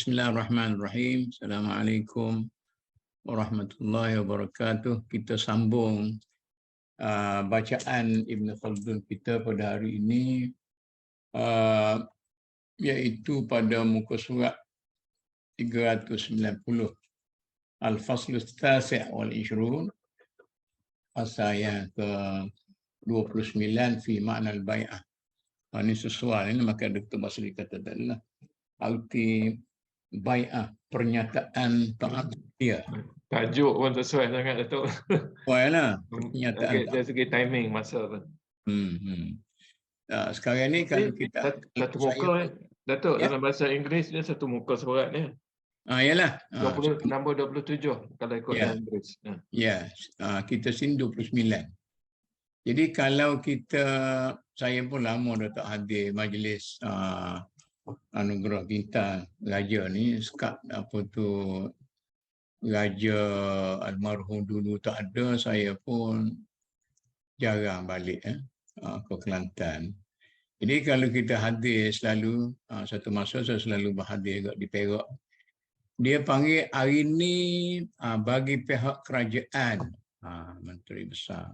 Bismillahirrahmanirrahim. Assalamualaikum warahmatullahi wabarakatuh. Kita sambung bacaan Ibn Khaldun kita pada hari ini, iaitu pada muka surat 390, Al-Faslu Tasi' wal Ishrun, pasal yang ke-29 fi makna al-bai'ah. Ini sesuai, ini maka Dr. Basri kata tadi lah. Arti bai'ah, pernyataan taat dia. Tajuk pun sesuai sangat, Datuk. Wahlah, pernyataan Dari segi timing masa tu. Sekarang ni kalau kita satu muka, Datuk, dalam bahasa Inggeris dia satu muka surat dia. Yalah. 20, nombor 27 kalau ikut dalam Inggeris. Kita sini 29. Jadi kalau saya pun lama dah tak hadir majlis anugerah bintang raja ni, skap raja almarhum dulu tak ada, saya pun jarang balik ke Kelantan. Jadi kalau kita hadir selalu, satu masa saya selalu berhadir di Perak. Dia panggil hari ni bagi pihak kerajaan, Menteri Besar,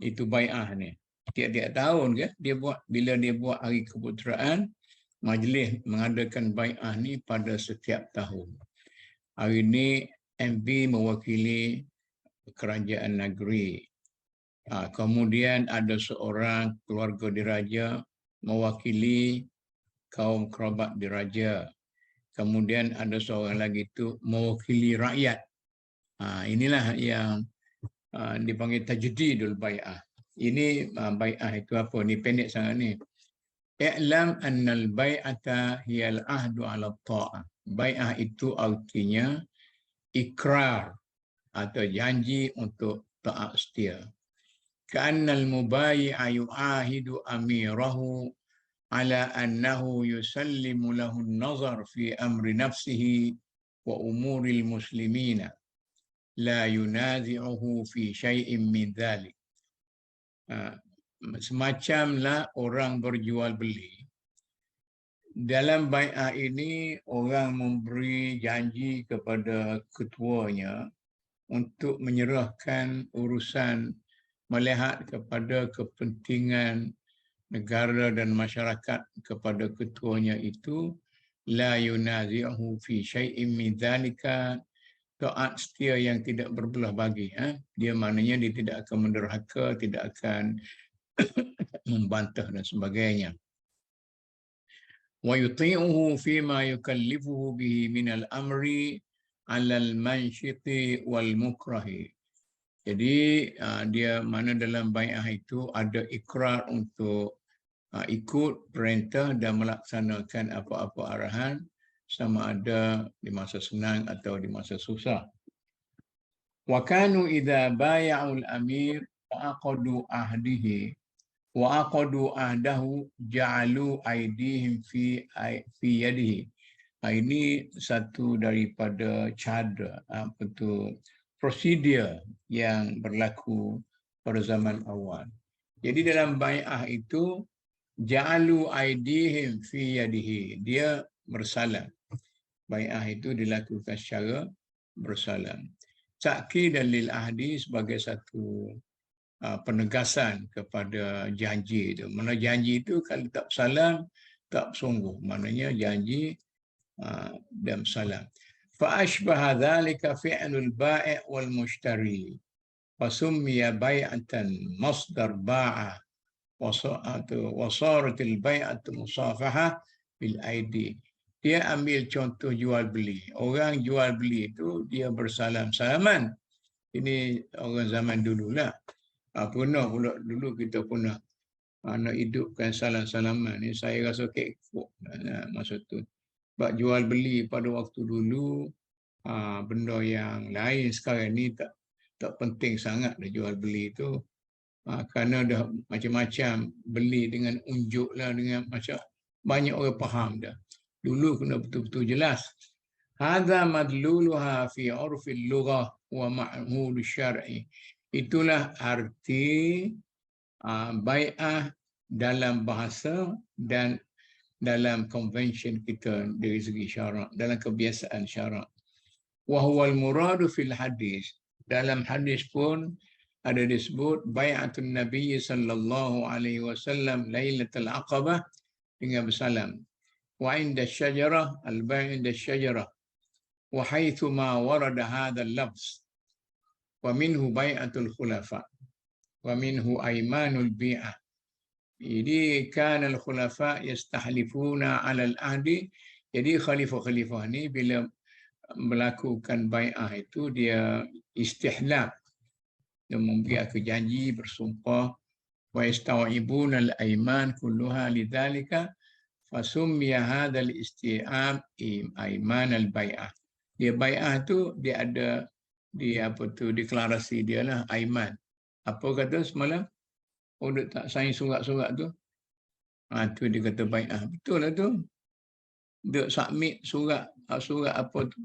itu bai'ah ni. Tiap-tiap tahun ke bila dia buat hari keputeraan, majlis mengadakan bai'ah ni pada setiap tahun. Hari ini MB mewakili kerajaan negeri. Kemudian ada seorang keluarga diraja mewakili kaum kerabat diraja. Kemudian ada seorang lagi tu mewakili rakyat. Inilah yang dipanggil tajdidul bai'ah. Ini bai'ah itu apa? Ni pendek sangat ni. I'lam annal bai'ata hiyal ahdu ala ta'ah. Bai'ah itu artinya ikrar atau janji untuk taat setia. Ka'annal mubayi'a yu'ahidu amirahu ala annahu yusallimu lahu an-nazar fi amri nafsihi wa umuril muslimina la yunazi'uhu fi syai'in min dhalik. Semacamlah orang berjual beli. Dalam bai'ah ini orang memberi janji kepada ketuanya untuk menyerahkan urusan melihat kepada kepentingan negara dan masyarakat kepada ketuanya itu, la yunazi'uhu fi syai'in min dzalika, taat setia yang tidak berbelah bagi. Dia maknanya dia tidak akan menderhaka, tidak akan membantah dan sebagainya. Wa yuti'uhu fima yukallifuhu bihi minal amri 'alal mansyiti wal mukrahi. Jadi dia mana dalam bai'ah itu ada ikrar untuk ikut perintah dan melaksanakan apa-apa arahan, sama ada di masa senang atau di masa susah. Wa kanu idza bay'ul amir wa aqadu ahdahu ja'alu aydihim fi yadihi. Ini satu daripada cara prosedur yang berlaku pada zaman awal. Jadi dalam bai'ah itu ja'alu aydihim fi yadihi, dia bersalam. Bai'ah itu dilakukan secara bersalam. Ta'kidan lil ahdi, sebagai satu penegasan kepada janji itu. Mana janji itu kalau tak salam, tak sungguh. Maknanya janji dan salam. Fa ashbaha dzalika fi'lul bai' wal mushtari. Fa summiya bai'atan masdar ba'a wa saratil bai'atu musafaha bil aidi. Dia ambil contoh jual beli. Orang jual beli itu dia bersalam-salaman. Ini orang zaman dululah. Pernah pula dulu kita pernah nak hidupkan salam-salaman ni, saya rasa kekok masa tu. Sebab jual beli pada waktu dulu benda yang lain. Sekarang ni tak penting sangat dah jual beli itu. Kerana dah macam-macam, beli dengan unjuk lah, dengan macam banyak orang faham dah. Dulu kena betul-betul jelas. Hadza madluluha fi 'urfil lughah wa ma'hul syar'i. Itulah arti bai'ah dalam bahasa dan dalam convention kita dari segi syarak, dalam kebiasaan syarak. Wa huwal muradu fil hadis. Dalam hadis pun ada disebut bai'atun Nabi sallallahu alaihi wasallam Lailatul Aqabah dengan bersalam. Wa inda syajarah al-bai' inda syajarah wa haitsu ma warada hadha al-lafz wa minhu bai'atul khulafa wa minhu aymanul bi'ah. Jadi kan al-khulafa yastahlifuna 'ala al-ahdi. Jadi khalifah-khalifah ni bila melakukan bai'ah itu dia istihlaf, dia membuat janji bersumpah, wa yastaw'ibuna al-ayman kulluha lidzalika fasummiya hadzal isti'ab ayman al-bai'ah. Dia bai'ah tu dia ada deklarasi dia lah ayman. Apa kata semalam? Oh, dia tak sign surat-surat tu. Tu dia kata bai'ah. Betul lah tu. Dia submit surat apa tu,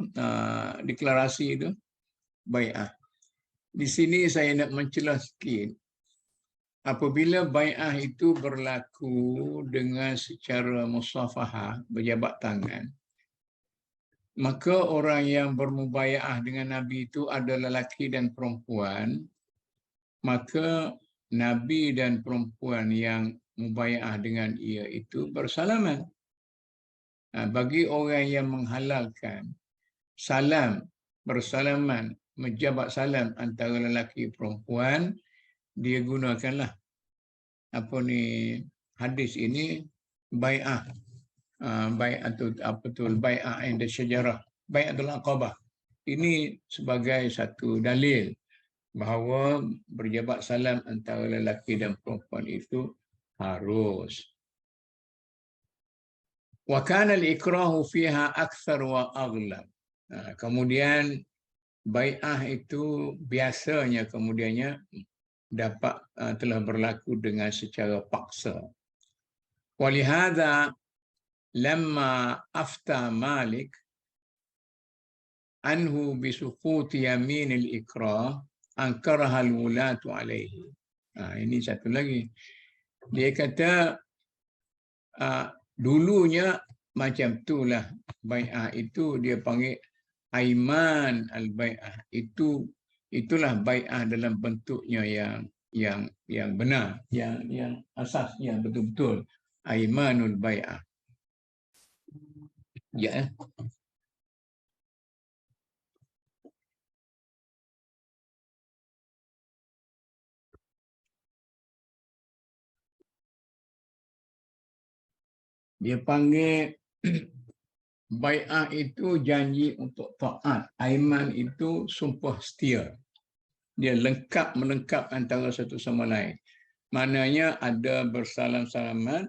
deklarasi tu, bai'ah. Di sini saya nak mencelah sikit. Apabila bai'ah itu berlaku dengan secara musafahah, berjabat tangan, maka orang yang bermubai'ah dengan Nabi itu adalah lelaki dan perempuan, maka Nabi dan perempuan yang mubai'ah dengan ia itu bersalaman. Bagi orang yang menghalalkan salam, bersalaman, menjabat salam antara lelaki perempuan, dia gunakanlah hadis ini bai'ah, bai'ah inda syajarah, bai'atul aqabah. Ini sebagai satu dalil bahawa berjabat salam antara lelaki dan perempuan itu harus. Wa kana al-ikrahu fiha akthar wa aghlab. Kemudian bai'ah itu biasanya kemudiannya dapat telah berlaku dengan secara paksa. Walihada lamma afta Malik anhu bisuquti yamin al-ikrah ankaraha al-wulatu alaihi. Ini satu lagi. Dia kata dulunya macam itulah bai'ah itu dia panggil aiman al-bai'ah. Itulah bai'ah dalam bentuknya yang benar, yang asas, yang betul-betul aimanul bai'ah. Ya. Dia panggil bai'ah itu janji untuk taat. Aiman itu sumpah setia. Dia melengkap antara satu sama lain. Maknanya ada bersalam-salaman,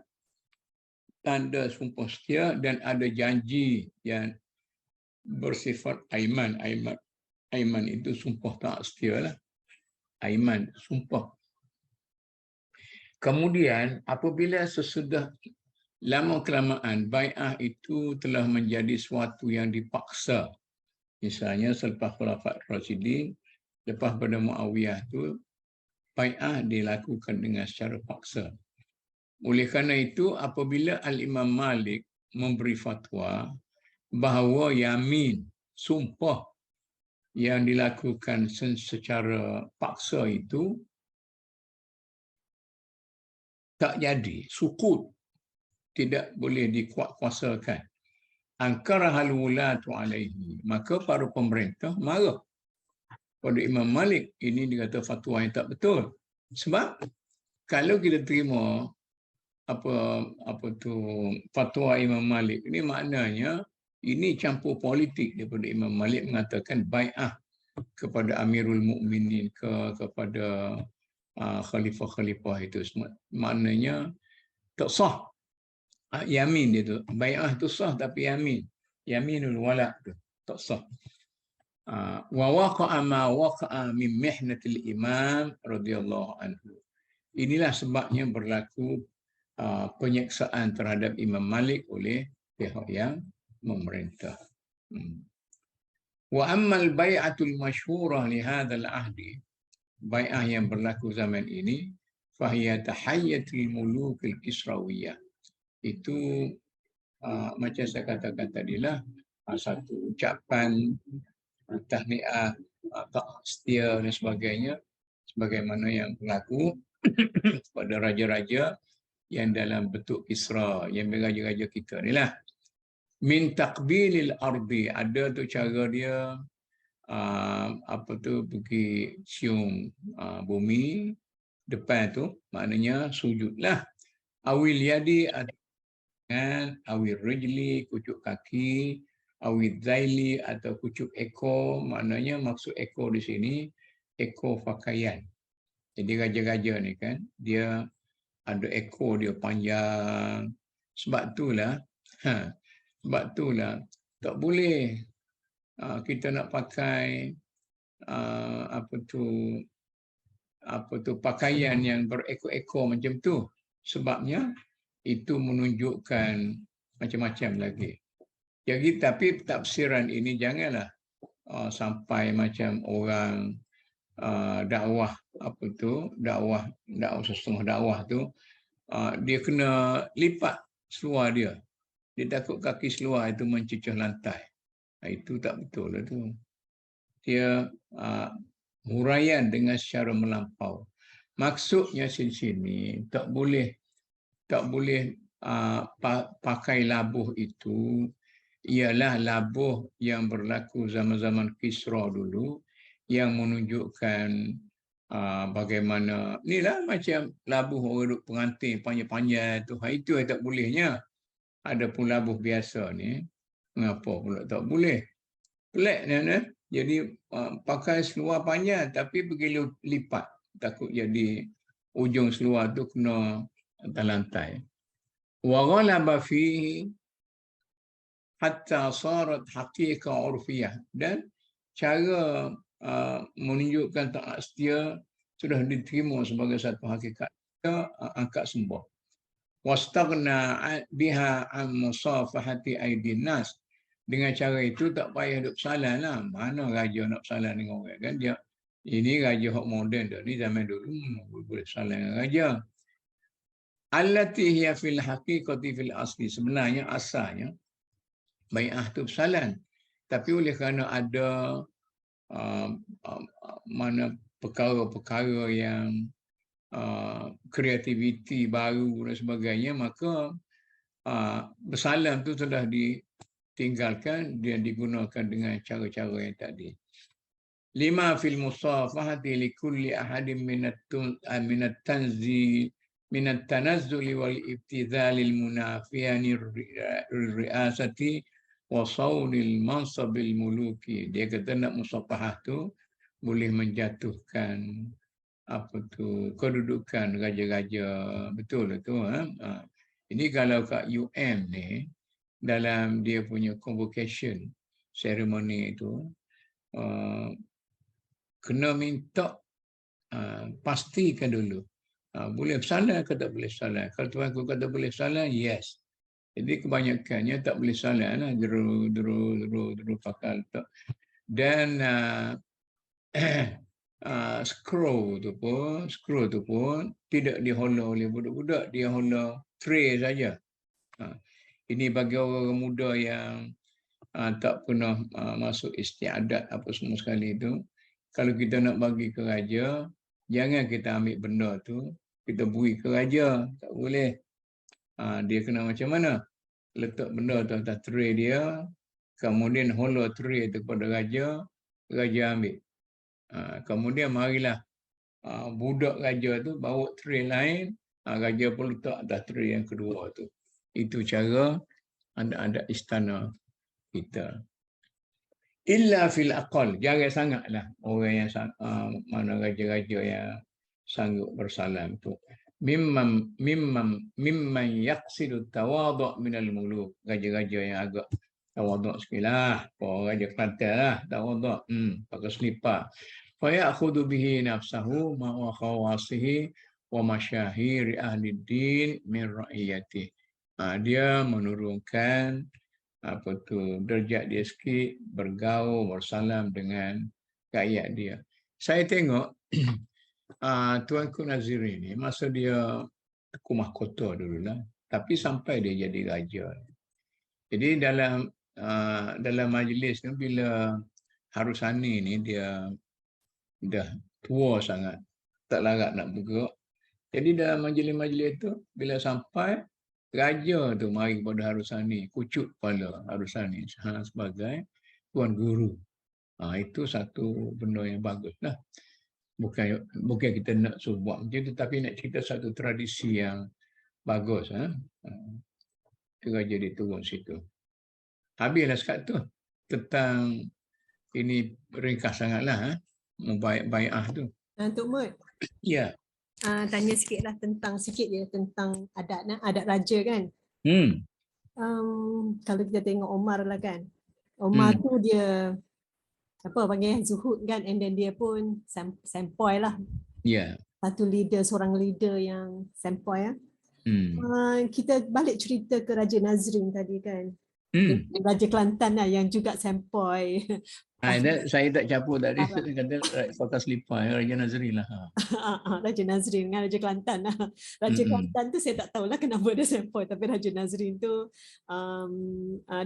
tanda sumpah setia, dan ada janji yang bersifat aiman. Aiman itu sumpah taat setia lah. Aiman, sumpah. Kemudian apabila sesudah lama-kelamaan bai'ah itu telah menjadi suatu yang dipaksa. Misalnya selepas Khulafaur Rasyidin, lepas pada Muawiyah itu, bai'ah dilakukan dengan secara paksa. Oleh kerana itu, apabila Al-Imam Malik memberi fatwa bahawa yamin, sumpah yang dilakukan secara paksa itu tak jadi, sukut, tidak boleh dikuatkuasakan. Angkarahal wulatu alaihi. Maka para pemerintah marah pada Imam Malik. Ini dikata fatwa yang tak betul. Sebab kalau kita terima fatwa Imam Malik, ini maknanya ini campur politik daripada Imam Malik mengatakan bai'ah kepada Amirul Mukminin kepada khalifah-khalifah itu semua. Maknanya tak sah. Yamin dia tu, bai'ah tu sah tapi yaminul wala tu tak sah. Wa waqa'a ma waqa'a min mihnatil imam radhiyallahu anhu. Inilah sebabnya berlaku penyeksaan terhadap Imam Malik oleh pihak yang memerintah. Wa ammal bai'atul masyhurah li hadzal ahdi, bai'ah yang berlaku zaman ini, fahiya tahayyatul mulukil israwiyah. Itu macam saya katakan tadilah, satu ucapan tahniah, setia dan sebagainya, sebagaimana yang berlaku pada raja-raja yang dalam bentuk Kisra, yang raja-raja kita ni lah. Min taqbilil ardi, ada tu cara dia pergi cium bumi depan tu, maknanya sujudlah. Awil yadi, tangan, awil rijli, kucuk kaki, awil zaili atau kucuk ekor, maknanya maksud ekor di sini ekor pakaian. Jadi raja-raja ni kan dia ada ekor dia panjang. Sebab itulah tak boleh kita nak pakai pakaian yang berekor-ekor macam tu. Sebabnya itu menunjukkan macam-macam lagi. Jadi tapi tafsiran ini janganlah sampai macam orang dakwah dakwah setengah dakwah tu dia kena lipat seluar dia. Dia takut kaki seluar itu mencecah lantai. Itu tak betul lah tu. Dia huraian dengan secara melampau. Maksudnya sini tak boleh pakai labuh itu ialah labuh yang berlaku zaman-zaman Kisra dulu yang menunjukkan bagaimana inilah macam labuh orang duduk pengantin panjang-panjang tu. Itu yang tak bolehnya. Ada pun labuh biasa ni, mengapa pula tak boleh? Pelik ni. Jadi pakai seluar panjang tapi pergi lipat, takut jadi ujung seluar tu kena atas lantai. Wa ghalaba fihi hatta sarat haqiqah urfiyah, dan cara menunjukkan taat setia sudah diterima sebagai satu hakikat. Kita angkat sembah. Wastaghna biha an musafahati aidin nas. Dengan cara itu tak payah duk bersalah lah. Mana raja nak bersalah dengan orang kan? Dia ini raja hak moden dah. Ni zaman dulu boleh bersalah dengan raja. Allati hiya fil haqiqati fil asli. Sebenarnya asalnya bai'ah tu bersalah. Tapi oleh kerana ada mana perkara-perkara yang kreativiti baru dan sebagainya, maka bersalam tu sudah ditinggalkan dan digunakan dengan cara-cara yang tadi. 5 fil musafahati li kulli ahadin minat tanzil minat tanazzul wal ibtidhalil munafiyani riasati wa saunil mansabil muluki. Dia kata nak musafahah tu boleh menjatuhkan kedudukan raja-raja. Betul tu. Ini kalau kat UM ni, dalam dia punya convocation ceremony itu, kena minta pastikan dulu. Boleh bersalah ke tak boleh bersalah. Kalau tuanku kata boleh bersalah, yes. Jadi kebanyakannya tak boleh bersalah lah. Deru pakal tak. Dan screw tu pun tidak dihola oleh budak-budak, dia hola tray saja. Ini bagi orang muda yang tak pernah masuk istiadat apa semua sekali itu. Kalau kita nak bagi ke raja, jangan kita ambil benda tu kita beri ke raja, tak boleh. Dia kena macam mana? Letak benda tu atas tray dia, kemudian hola tray tu kepada raja, raja ambil. Kemudian marilah budak raja tu bawa tray lain, raja pun letak atas tray yang kedua tu. Itu cara ada istana kita. Illa fil aqal, jarang sangatlah orang yang mana raja-raja yang sanggup bersalam tu. Mimman yaqsidu tawadhu' minal muluk, raja-raja yang agak tawadhu' sekilah, raja Kelantan lah tawadhu', pakai selipar. Fa ya'khudhu bihi nafsahu ma wa khawasihi wa masyahiri ahli din min ra'iyati. Dia menurunkan derajat dia sikit, bergaul, bersalam dengan rakyat dia. Saya tengok Tuanku Nazir ini, masa dia aku mahkota dululah, tapi sampai dia jadi raja, Jadi dalam majlis tu bila Harusani ni dia dah tua sangat, tak larat nak bergerak. Jadi dalam majlis-majlis tu bila sampai raja tu mari kepada Harusani, kucuk kepala Harusani sebagai tuan guru. Itu satu benda yang baguslah. Bukan kita nak suruh buat macam tu, tapi nak cerita satu tradisi yang bagus. Raja dia turun situ. Habislah sekat tu tentang ini ringkas sangatlah bai'ah tu. Tok Mut, Ya. tanya sikitlah sikit je tentang adat raja kan. Kalau kita tengok Omar lah kan. Omar tu dia panggil zuhud kan, and then dia pun sempoi lah. Ya. Seorang leader yang sempoi ya. Kita balik cerita ke Raja Nazrin tadi kan. Raja Kelantan lah yang juga sempoi. Saya tak capur tadi, kata pakai selipar Raja Nazrin lah. Raja Nazrin dengan Raja Kelantan lah. Raja Kelantan tu saya tak tahulah kenapa dia sempoi, tapi Raja Nazrin tu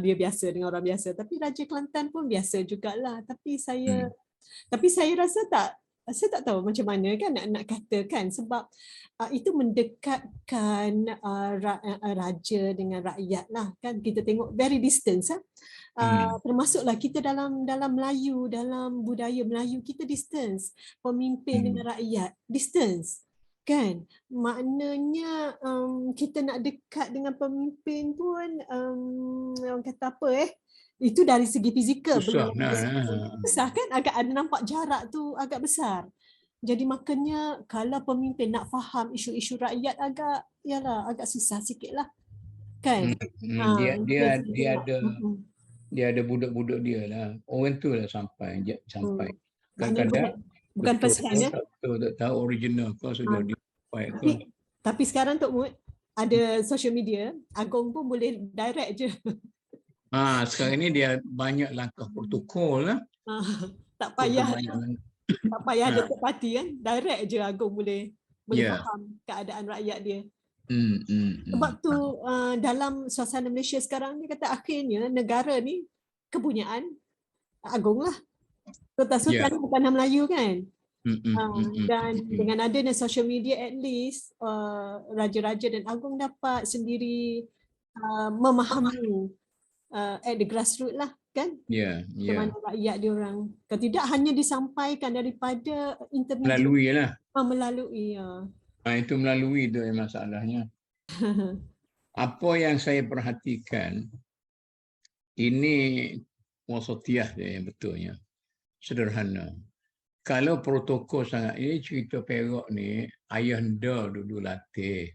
dia biasa dengan orang biasa. Tapi Raja Kelantan pun biasa jugalah. Tapi saya rasa saya tak tahu macam mana kan nak katakan, sebab itu mendekatkan raja dengan rakyat lah kan. Kita tengok very distance termasuklah kita dalam Melayu, dalam budaya Melayu kita distance, pemimpin dengan rakyat distance kan. Maknanya kita nak dekat dengan pemimpin pun orang kata apa itu dari segi fizikal besar kan, agak ada nampak jarak tu agak besar. Jadi makanya kalau pemimpin nak faham isu-isu rakyat agak susah sikitlah kan. Dia ada budak-budak dia lah. Orang tu lah sampai. Kadang-kadang bukan first hand ya. Tak tahu original kau sudah dibuat kau. Tapi sekarang Tok Mut ada social media, Agong pun boleh direct je. Sekarang ni dia banyak langkah protokol lah. Tak payah ada third party kan, direct je Agong boleh faham keadaan rakyat dia. Sebab tu dalam suasana Malaysia sekarang ni kata akhirnya negara ni kepunyaan Agong lah. Sultan Tanah Melayu kan. Dan dengan adanya social media, at least raja-raja dan Agong dapat sendiri memahami at the grassroots lah kan. Bagaimana rakyat diorang. Kalau tidak hanya disampaikan daripada intermediate. Melalui itu melalui tu yang masalahnya. Apa yang saya perhatikan ini wasatiyah dia yang betulnya. Sederhana. Kalau protokol sangat, ini cerita Perak ni, ayahanda dulu latih.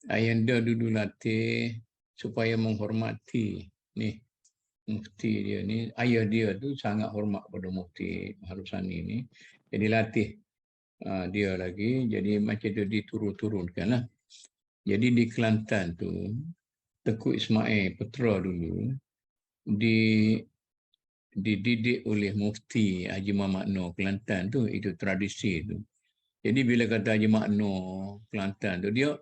Ayahanda dulu latih supaya menghormati ni mufti dia ni. Ayah dia tu sangat hormat pada mufti Harusani ni. Jadi latih dia lagi, jadi macam tu diturun-turunkan lah. Jadi di Kelantan tu, Tengku Ismail Putra dulu dididik oleh mufti Haji Muhammad Noor Kelantan tu, itu tradisi tu. Jadi bila kata Haji Muhammad Noor Kelantan tu, dia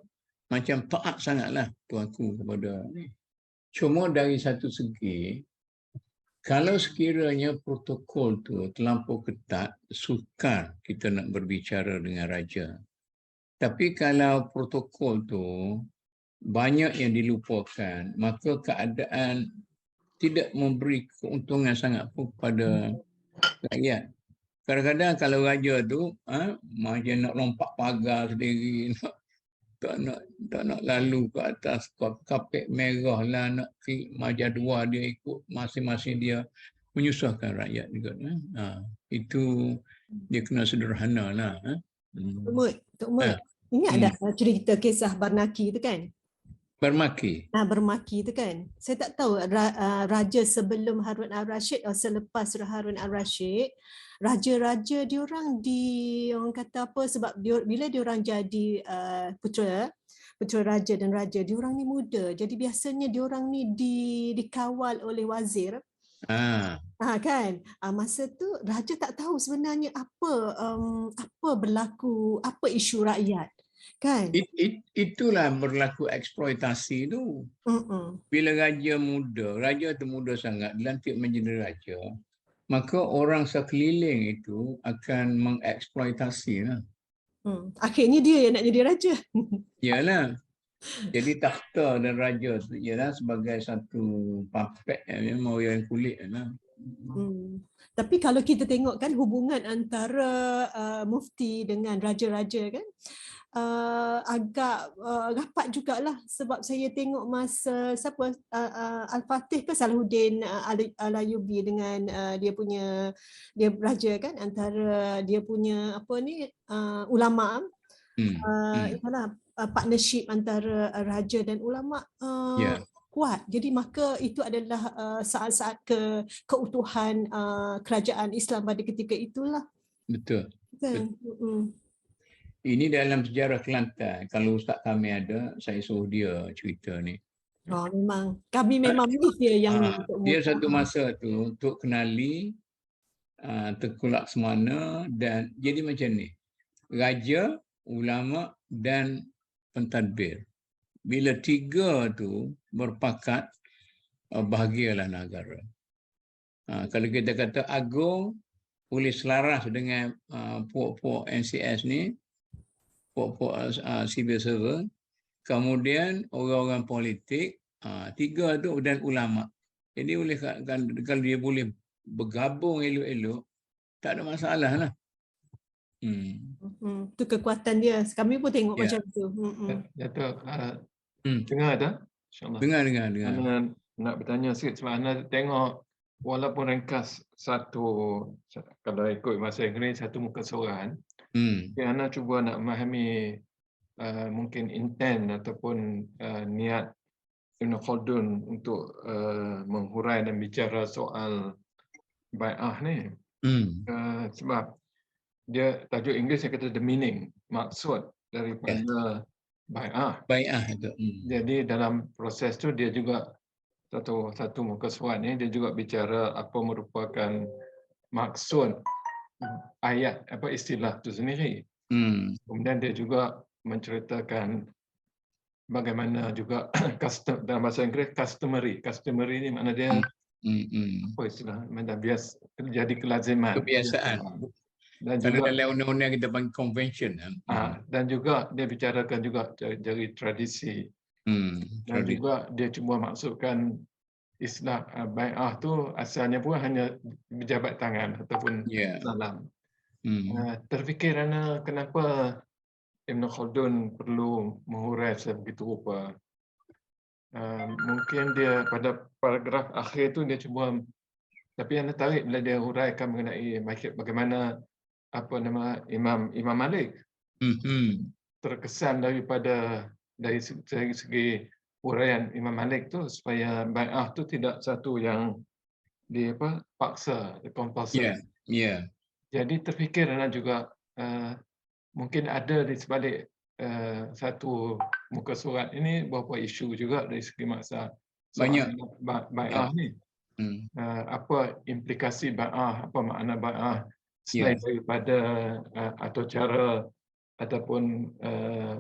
macam taat sangatlah tuanku kepada ni. Cuma dari satu segi, kalau sekiranya protokol tu terlampau ketat, sukar kita nak berbicara dengan raja. Tapi kalau protokol tu banyak yang dilupakan, maka keadaan tidak memberi keuntungan sangat pun kepada rakyat. Kadang-kadang kalau raja tu macam nak lompat pagar sendiri, tak nak lalu ke atas kapet merah lah, nak majadua dia ikut masing-masing dia, menyusahkan rakyat juga. Itu dia kena sederhana lah. Tok Mut, ingat tak cerita kisah Barnaki tu kan? Bermaki tu kan. Saya tak tahu raja sebelum Harun al-Rashid atau selepas Harun al-Rashid, raja-raja diorang orang kata apa, sebab bila diorang jadi putera raja dan raja, diorang ni muda. Jadi biasanya diorang ni dikawal oleh wazir. Kan? Masa tu raja tak tahu sebenarnya apa berlaku, apa isu rakyat. kan? Itulah berlaku eksploitasi tu. Bila raja tu muda sangat, dilantik menjadi raja, maka orang sekeliling itu akan mengeksploitasi lah. Akhirnya dia yang nak jadi raja. Yalah. Jadi takhta dan raja tu ialah sebagai satu puppet memang orang kulit lah. Tapi kalau kita tengok kan hubungan antara mufti dengan raja-raja kan, agak rapat jugalah, sebab saya tengok masa siapa Al-Fatih ke Salahuddin Al-Ayyubi dengan dia raja kan, antara dia punya apa ni ulama, itulah partnership antara raja dan ulama kuat. Jadi maka itu adalah saat-saat keutuhan kerajaan Islam pada ketika itulah. Betul. Kan? Ini dalam sejarah Kelantan. Kalau ustaz kami ada, saya suruh dia cerita ni. Memang kami memang dia yang dia satu masa tu untuk kenali Tengku Laksmana, dan jadi macam ni. Raja, ulama dan pentadbir. Bila tiga tu berpakat, bahagialah negara. Kalau kita kata agung boleh selaras dengan puak-puak NCS ni, puak-puak civil servant, kemudian orang-orang politik, tiga tu, dan ulama. Jadi boleh, kalau dia boleh bergabung elok-elok, tak ada masalah lah. Itu kekuatan dia. Kami pun tengok macam tu. Datuk, dengar tak? InsyaAllah. Dengar. Ana nak bertanya sikit sebab Ana tengok walaupun ringkas kalau ikut bahasa Inggeris, satu muka surat, Ana cuba nak memahami mungkin intent ataupun niat Ibn Khaldun untuk menghurai dan bicara soal bai'ah ni. Sebab dia tajuk Inggeris yang kata the meaning, maksud daripada bai'ah. Itu. Jadi dalam proses tu dia juga satu muka surat ni dia juga bicara apa merupakan maksud ayat, apa istilah tu sendiri. Kemudian dia juga menceritakan bagaimana juga dalam bahasa Inggeris customary ni makna dia apa istilah, macam biasa terjadi kelaziman, kebiasaan. Dan kalau juga dalam undang-undang kita panggil convention. Dan juga dia bicarakan juga dari tradisi. Dan juga dia cuma maksudkan Islam bai'ah tu asalnya pun hanya berjabat tangan ataupun salam. Terfikir Ana kenapa Ibn Khaldun perlu menghurai sebegitu rupa. Mungkin dia pada paragraf akhir tu dia cuba, tapi Ana tarik bila dia huraikan mengenai bagaimana Imam Malik terkesan dari segi huraian Imam Malik tu supaya bai'ah tu tidak satu yang paksa, compulsory. Jadi terfikir Ana juga mungkin ada di sebalik satu muka surat ini beberapa isu juga dari segi maksa banyak bai'ah ni. Apa implikasi bai'ah, apa makna bai'ah selain daripada atau cara ataupun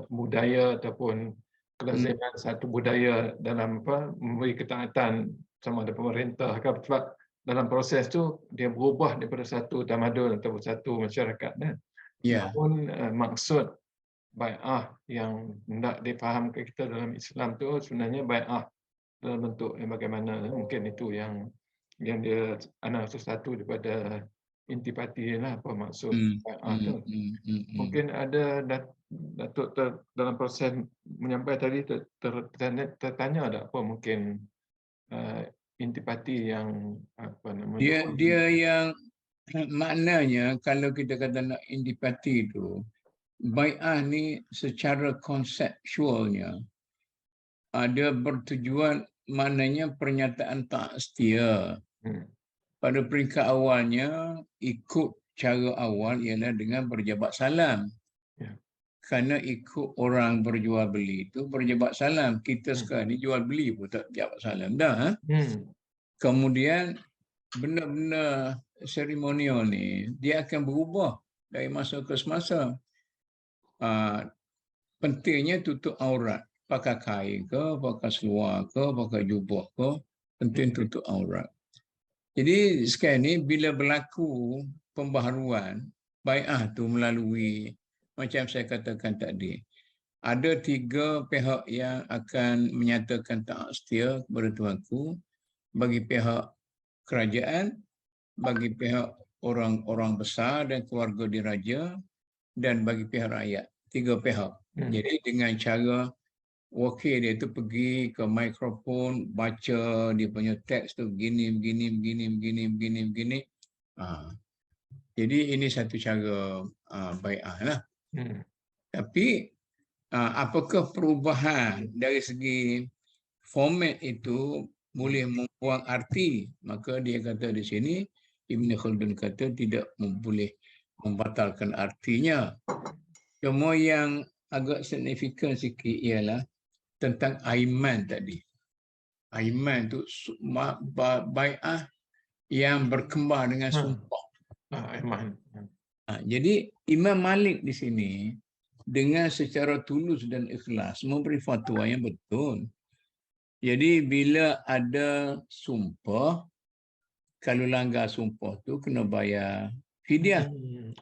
budaya ataupun kelaziman satu budaya dalam memberi ketaatan sama ada pemerintah. Sebab dalam proses tu dia berubah daripada satu tamadun atau satu masyarakat. Namun maksud bai'ah yang hendak difahamkan kita dalam Islam tu sebenarnya bai'ah dalam bentuk bagaimana, mungkin itu yang dia anak satu daripada intipati lah apa maksud bai'ah tu. Mungkin ada Datuk dalam proses menyampaikan tadi tertanya ada apa mungkin intipati yang dia yang maknanya kalau kita kata nak intipati itu, bai'ah ni secara konseptualnya ada bertujuan, maknanya pernyataan tak setia. Pada peringkat awalnya ikut cara awal ialah dengan berjabat salam. Kerana ikut orang berjual beli itu berjabat salam. Kita sekarang ni jual beli pun tak jabat salam dah. Kemudian benda-benda seremonial ni dia akan berubah dari masa ke semasa. pentingnya tutup aurat. Pakai kain ke, pakai seluar ke, pakai jubah ke, penting tutup aurat. Jadi sekarang ni bila berlaku pembaharuan bai'ah tu melalui macam saya katakan tadi, ada 3 pihak yang akan menyatakan taat setia kepada Tuanku, bagi pihak kerajaan, bagi pihak orang-orang besar dan keluarga diraja, dan bagi pihak rakyat. 3 pihak. Jadi dengan cara wakil dia tu pergi ke mikrofon, baca dia punya teks tu begini. Jadi ini satu cara bai'ah lah. Tapi apakah perubahan dari segi format itu boleh membuang arti? Maka dia kata di sini, Ibn Khaldun kata tidak boleh membatalkan artinya. Cuma yang agak signifikan sikit ialah tentang aiman tadi. Aiman tu bai'ah yang berkembar dengan sumpah. Aiman. Jadi Imam Malik di sini dengan secara tulus dan ikhlas memberi fatwa yang betul. Jadi bila ada sumpah, kalau langgar sumpah tu kena bayar fidyah.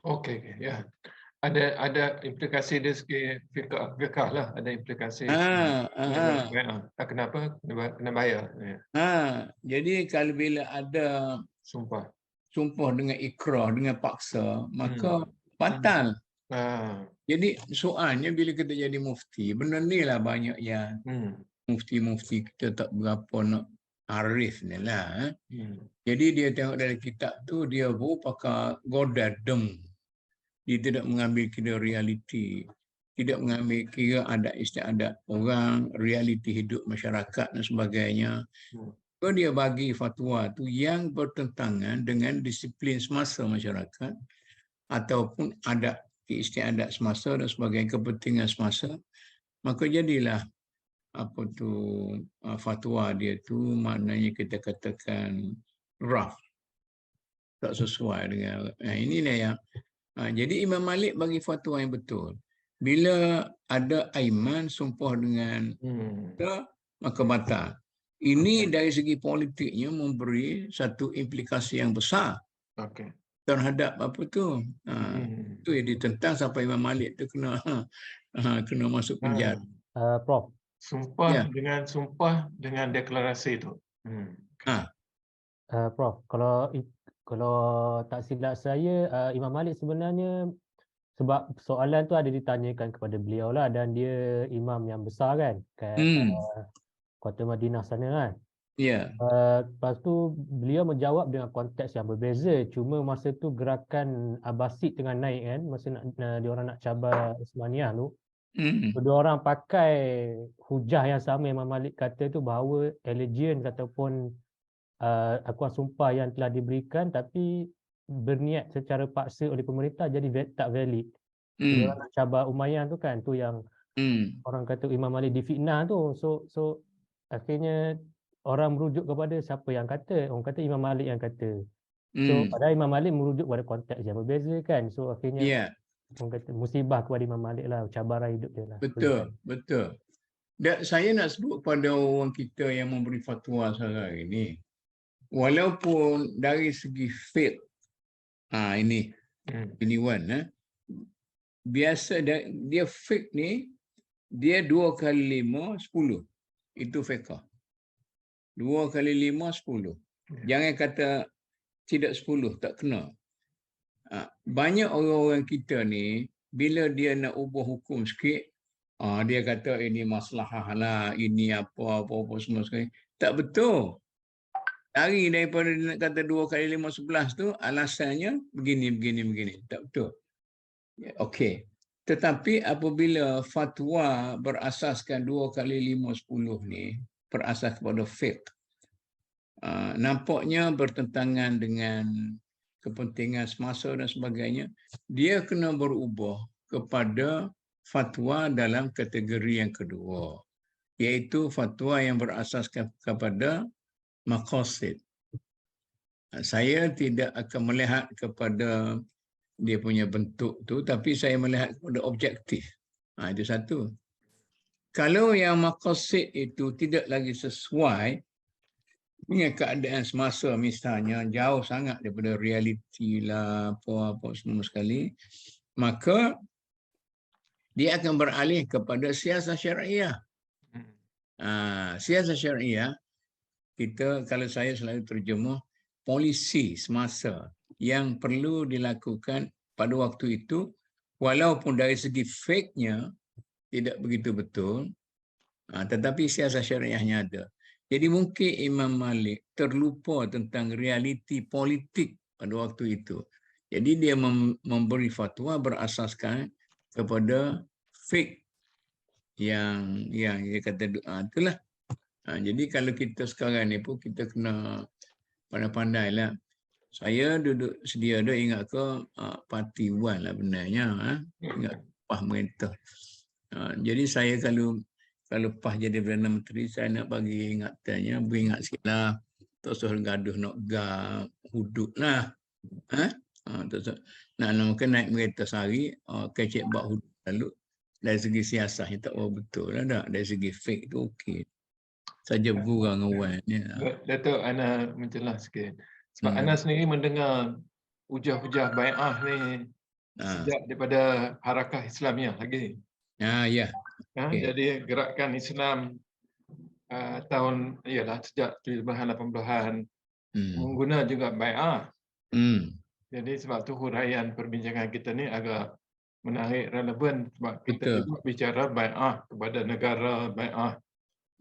Okey, ya. Ada implikasi dari segi fiqh lah, ada implikasi. Kenapa kena bayar? Jadi kalau bila ada sumpah dengan ikrah, dengan paksa, maka batal. Jadi soalnya bila kita jadi mufti, benda ni lah banyak yang mufti-mufti kita tak berapa nak arif ni lah. Jadi dia tengok dalam kitab tu, dia pun pakai godadem. Dia tidak mengambil kira realiti, tidak mengambil kira adat istiadat orang, realiti hidup masyarakat dan sebagainya. So, dia bagi fatwa tu yang bertentangan dengan disiplin semasa masyarakat ataupun adat istiadat semasa dan sebagainya, kepentingan semasa. Maka jadilah fatwa dia tu maknanya kita katakan rough, tak sesuai dengan inilah yang jadi Imam Malik bagi fatwa yang betul. Bila ada aiman sumpah dengan maka batal. Ini dari segi politiknya memberi satu implikasi yang besar terhadap apa tu. Itu yang ditentang sampai Imam Malik tu kena masuk penjara. Prof. Sumpah dengan deklarasi tu. Prof, kalau tak silap saya, Imam Malik sebenarnya, sebab soalan tu ada ditanyakan kepada beliau lah, dan dia imam yang besar kan kat Kota Madinah sana kan. Lepas tu beliau menjawab dengan konteks yang berbeza. Cuma masa tu gerakan Abbasid tengah naik kan, masa diorang nak cabar Uthmaniyah tu. Dua orang pakai hujah yang sama. Imam Malik kata tu bahawa allegiance ataupun akuan sumpah yang telah diberikan tapi berniat secara paksa oleh pemerintah jadi tak valid. Dia orang nak cabar Umayyah tu kan, tu yang orang kata Imam Malik difitnah tu. So akhirnya orang merujuk kepada siapa yang kata. Orang kata Imam Malik yang kata. So padahal Imam Malik merujuk pada konteks yang berbeza kan. So akhirnya orang kata musibah kepada Imam Malik lah, cabaran hidup dia lah. Betul. Dan saya nak sebut pada orang kita yang memberi fatwa sekarang ini, walaupun dari segi fiqh, ini biasa dia fiqh ni, dia 2 kali 5, 10. Itu fiqh. 2 kali 5, 10. Jangan kata tidak 10, tak kena. Banyak orang-orang kita ni, bila dia nak ubah hukum sikit, dia kata ini maslahah lah, ini apa-apa semua sekali. Tak betul. Lari daripada dia nak kata 2 kali 5, 11 tu, alasannya begini. Tak betul. Okey. Tetapi apabila fatwa berasaskan 2 kali 5, 10 ni, berasas kepada fiqh, nampaknya bertentangan dengan kepentingan semasa dan sebagainya, dia kena berubah kepada fatwa dalam kategori yang kedua, iaitu fatwa yang berasaskan kepada maqasid. Saya tidak akan melihat kepada dia punya bentuk tu, tapi saya melihat kepada objektif. Itu satu. Kalau yang maqasid itu tidak lagi sesuai dengan keadaan semasa, misalnya jauh sangat daripada realiti lah, apa-apa semua sekali, maka dia akan beralih kepada siasat syariah. Siasat syariah, kita, kalau saya selalu terjemah, polisi semasa yang perlu dilakukan pada waktu itu, walaupun dari segi fake-nya tidak begitu betul, tetapi siasat syariahnya ada. Jadi mungkin Imam Malik terlupa tentang realiti politik pada waktu itu. Jadi dia memberi fatwa berasaskan kepada fake yang dia kata itulah. Jadi kalau kita sekarang ni pun kita kena pandai-pandai lah. Saya duduk sedia ada ingat ke parti Wan lah benarnya, ingat pemerintah. Jadi saya kalau PAS jadi Perdana Menteri, saya nak bagi ingatannya, beringat sikit lah. Tak usah gaduh nak hudud lah. Mungkin naik kereta sehari, kecek buat hudud lalu. Dari segi siasahnya tak betul lah tak. Dari segi fake tu okey. Saja burang awal ni. Datuk, Ana mencelah sikit. Sebab Ana sendiri mendengar hujah-hujah bai'ah ni sejak daripada Harakah Islamiah lagi. Ya. Okay. Jadi gerakan Islam tahun sejak 70-an 80-an mengguna juga bai'ah. Jadi sebab tu huraian perbincangan kita ni agak menarik, relevan sebab kita juga bicara bai'ah kepada negara, bai'ah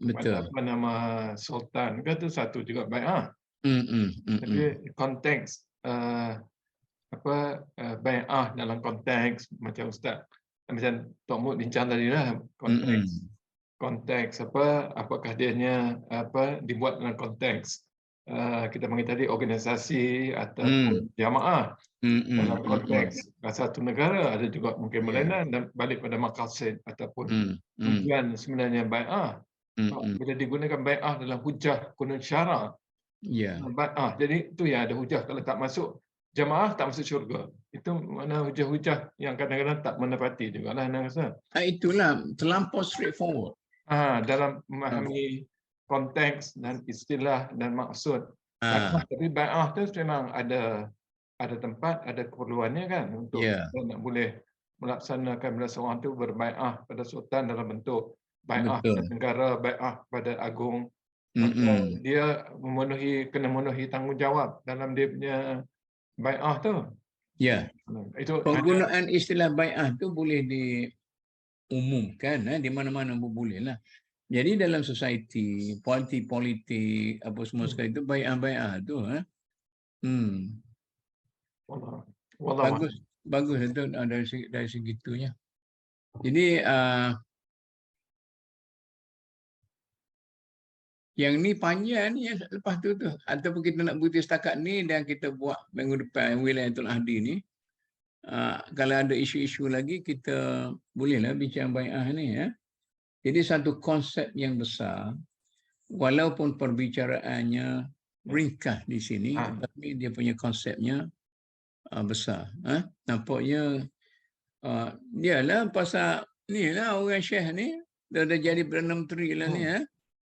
kepada apa nama sultan ke tu satu juga bai'ah. Jadi konteks bai'ah dalam konteks macam Ustaz macam Tok Mut bincang tadi lah, konteks apakah dianya dibuat dalam konteks kita panggil tadi organisasi ataupun jamaah, dalam konteks satu negara, ada juga mungkin berlainan dan balik pada maqasid ataupun tujuan sebenarnya bai'ah. Bila digunakan bai'ah dalam hujah kunun syara, bai'ah, jadi itu yang ada hujah. Kalau tak masuk jamaah, tak masuk syurga. Itu mana hujah-hujah yang kadang-kadang tak menepati juga lah. Itulah terlampau straightforward. Dalam memahami konteks dan istilah dan maksud. Tapi bai'ah tu memang ada tempat, ada keperluannya kan untuk kita nak boleh melaksanakan bila seorang tu berbai'ah pada sultan dalam bentuk bai'ah pada negara, bai'ah pada agung. Maka dia kena memenuhi tanggungjawab dalam dia punya bai'ah tu. Itu penggunaan istilah bai'ah tu boleh diumumkan di mana-mana pun boleh lah. Jadi dalam society, politik apa semua sekali itu bai'ah tu. Bagus itu dari segitunya. Jadi yang ni panjang ni lepas tu ataupun kita nak bukti setakat ni dan kita buat minggu depan Wilayatul Ahdi ni, kalau ada isu-isu lagi kita bolehlah bincang bai'ah ni ya. Jadi satu konsep yang besar, walaupun perbicaraannya ringkas di sini, tapi dia punya konsepnya besar. Nampaknya dia lah pasal ni lah orang Syekh ni dah jadi Perdana Menteri lah ni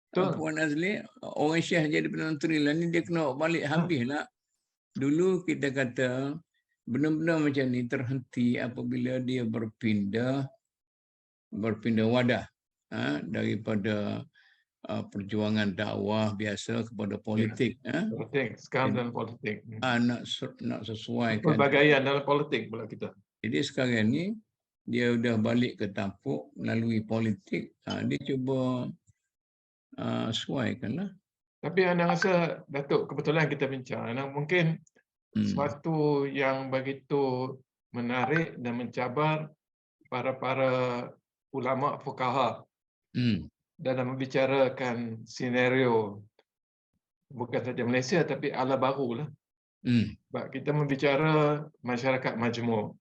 Puan Azli, orang Syekh jadi Perdana Menteri lah ni, dia kena balik habis lah. Dulu kita kata benda-benda macam ni terhenti apabila dia berpindah wadah daripada perjuangan dakwah biasa kepada politik. Politik, sekarang dalam politik. Nak sesuaikan. Pelbagaian dalam politik pula kita. Jadi sekarang ni dia dah balik ke tampuk melalui politik. Dia cuba sesuaikanlah. Tapi anda rasa, Datuk, kebetulan kita bincang, mungkin sesuatu yang begitu menarik dan mencabar para ulama fuqaha dalam membicarakan senario bukan saja Malaysia tapi ala baru lah. Sebab kita membicara masyarakat majmuk.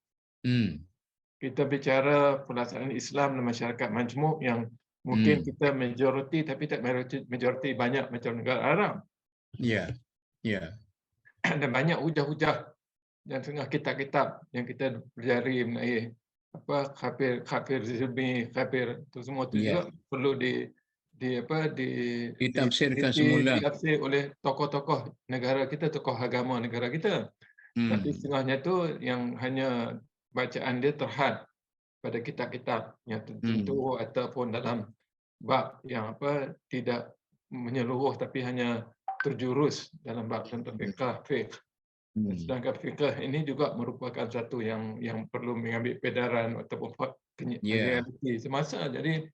Kita bicara pelaksanaan Islam dan masyarakat majmuk yang mungkin kita majoriti tapi tak majoriti banyak macam negara Arab. Dan banyak hujah-hujah dan tengah kitab-kitab yang kita pelajari mengenai kafir zilmi, kafir itu semua tu Ya. juga perlu Ditafsirkan semula. ditafsir oleh tokoh-tokoh negara kita, tokoh agama negara kita. Tapi setengahnya tu yang hanya bacaan dia terhad pada kitab-kitab yang tertentu ataupun dalam bab yang tidak menyeluruh tapi hanya terjurus dalam bab contoh fiqh. Sedangkan fiqh ini juga merupakan satu yang perlu mengambil pedaran ataupun realiti semasa. Jadi